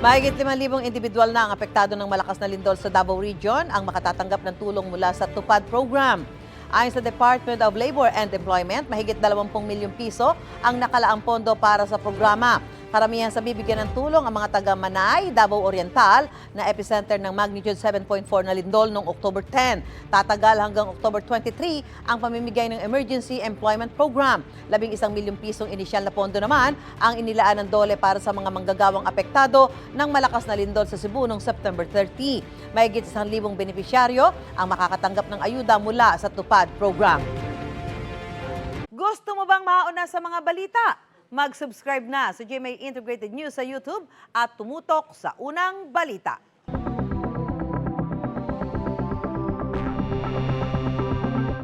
Mahigit 5,000 individual na ang apektado ng malakas na lindol sa Davao Region ang makatatanggap ng tulong mula sa TUPAD program. Ayon sa Department of Labor and Employment, mahigit 20 milyong piso ang nakalaang pondo para sa programa. Karamihan sa bibigyan ng tulong ang mga taga-Manay, Davao Oriental na epicenter ng magnitude 7.4 na lindol noong October 10. Tatagal hanggang October 23 ang pamimigay ng Emergency Employment Program. 11 milyong pisong inisyal na pondo naman ang inilaan ng DOLE para sa mga manggagawang apektado ng malakas na lindol sa Cebu noong September 30. Mahigit 1,000 benepisyaryo ang makakatanggap ng ayuda mula sa TUPAD program. Gusto mo bang mauna sa mga balita? Mag-subscribe na sa GMA Integrated News sa YouTube at tumutok sa unang balita.